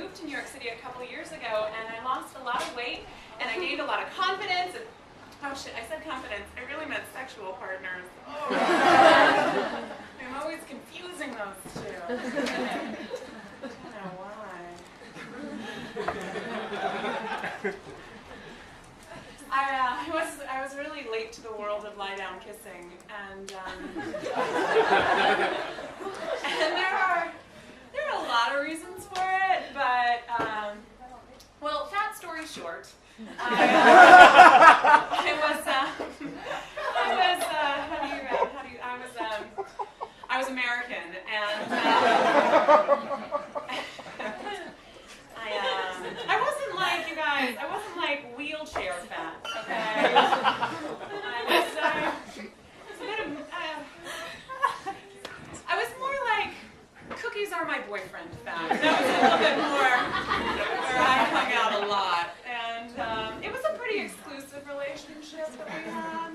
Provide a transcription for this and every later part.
moved to New York City a couple of years ago, and I lost a lot of weight, and I gained a lot of confidence. And, oh shit, I said confidence. I really meant sexual partners. Oh. I'm always confusing those two. I don't know why. I was really late to the world of lie down kissing, and and there are a lot of reasons for it, but well, fat story short, I was American, and I wasn't like wheelchair fat, okay? I was more like cookies are my boyfriend fat. That was a little bit more where I hung out a lot. And it was a pretty exclusive relationship that we had.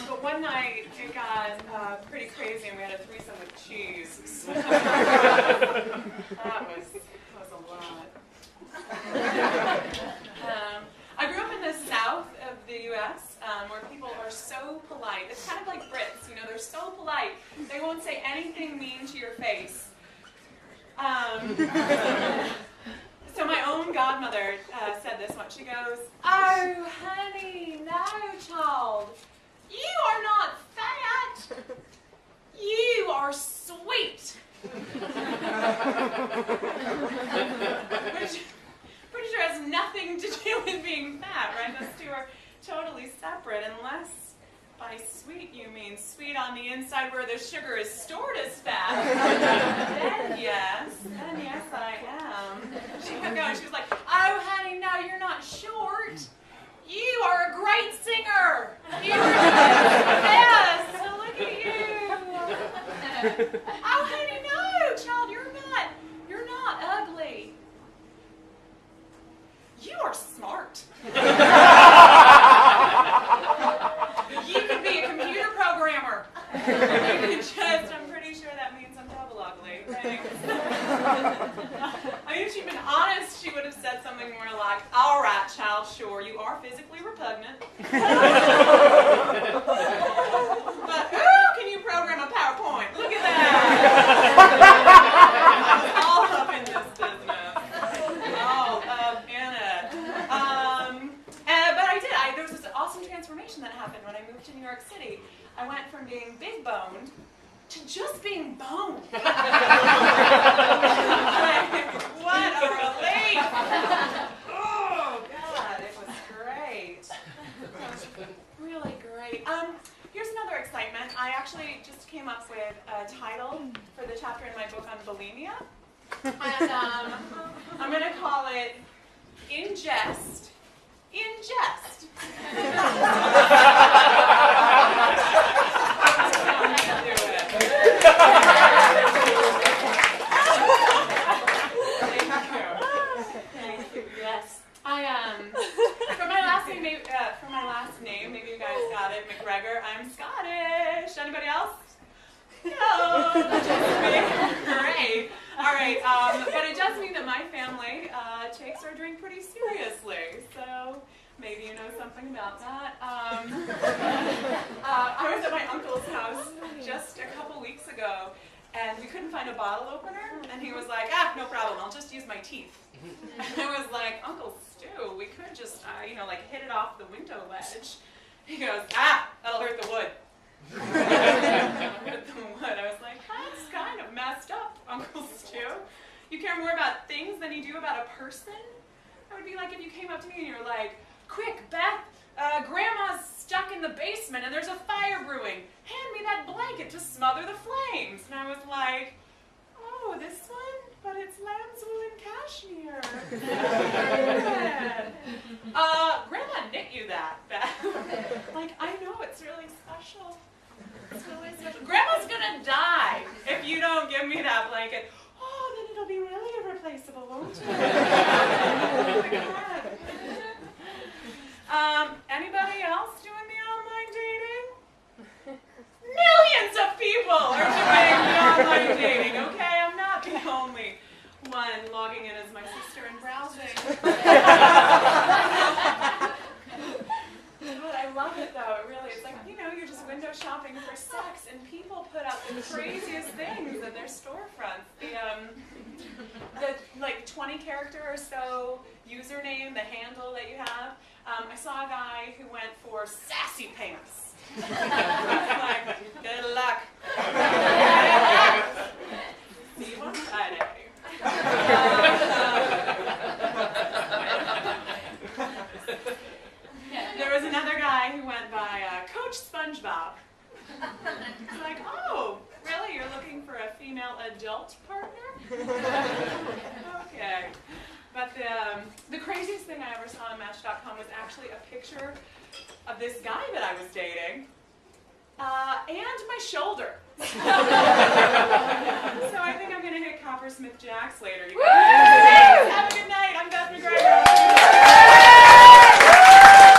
But one night it got pretty crazy and we had a threesome with cheese. So that was a lot. I grew up in the south of the U.S. Where people are so polite. It's kind of like Brits, you know, they're so polite. They won't say anything mean to your face. So my own godmother said this once. She goes, "Oh, honey, no, child. You are not fat. You are sweet." Which pretty sure has nothing to do with being fat, right? Those two are totally separate, unless by sweet you mean sweet on the inside where the sugar is stored as fat. Then yes I am. She kept going. She was like, "Oh, honey, no, you're not short. You are a great singer. You are the best. So look at you. Oh, honey, no, child, you're not ugly. You are smart. You could be a computer programmer. I'm pretty sure that means I'm double ugly. Thanks." I mean, if she'd been honest, she would have said something more like, "All right, child, sure, you are physically repugnant. But, ooh, can you program a PowerPoint? Look at that. All up in this business. All up in it." But I did. There was this awesome transformation that happened when I moved to New York City. I went from being big boned to just being boned. What a relief! Oh God, it was great. It was really great. Here's another excitement. I actually just came up with a title for the chapter in my book on bulimia, and I'm going to call it "In Jest." In jest. Yes. For my last name, maybe you guys got it, McGregor. I'm Scottish. Anybody else? No. Great. All right. But it does mean that my family takes our drink pretty seriously. So maybe you know something about that. I was at my uncle's house just a couple weeks ago, and we couldn't find a bottle opener, and he was like, "No problem, I'll just use my teeth." And I was like, "Uncle Stu, we could just, like hit it off the window ledge." He goes, "That'll hurt the wood." Hurt the wood. I was like, "That's kind of messed up, Uncle Stu. You care more about things than you do about a person?" That would be like if you came up to me and you were like, "Quick, Beth, Grandma's stuck in the basement and there's a fire brewing. Hand me that blanket to smother the flames." And I was like, "Oh, this one? But it's lambswool and cashmere." Grandma knit you that, Beth. Like, I know, it's really special. It's really special. Grandma's gonna die if you don't give me that blanket. "Oh, then it'll be really irreplaceable, won't it?" Oh my God. Anybody else doing the online dating? Millions of people are doing the online dating, okay? I'm not the only one logging in as my sister and browsing. But I love it though, it really, it's like, you know, you're just window shopping for sex and people put up the craziest things in their storefronts. The like 20 character or so username, the handle that you have. I saw a guy who went for sassy pants. Like, good luck. See you on Friday. There was another guy who went by Coach SpongeBob. It's like, oh, really? You're looking for a female adult partner? Okay. But the craziest thing I ever saw on Match.com was actually a picture of this guy that I was dating and my shoulder. So I think I'm going to hit Coppersmith Jacks later. You guys have a good night. I'm Beth McGregor.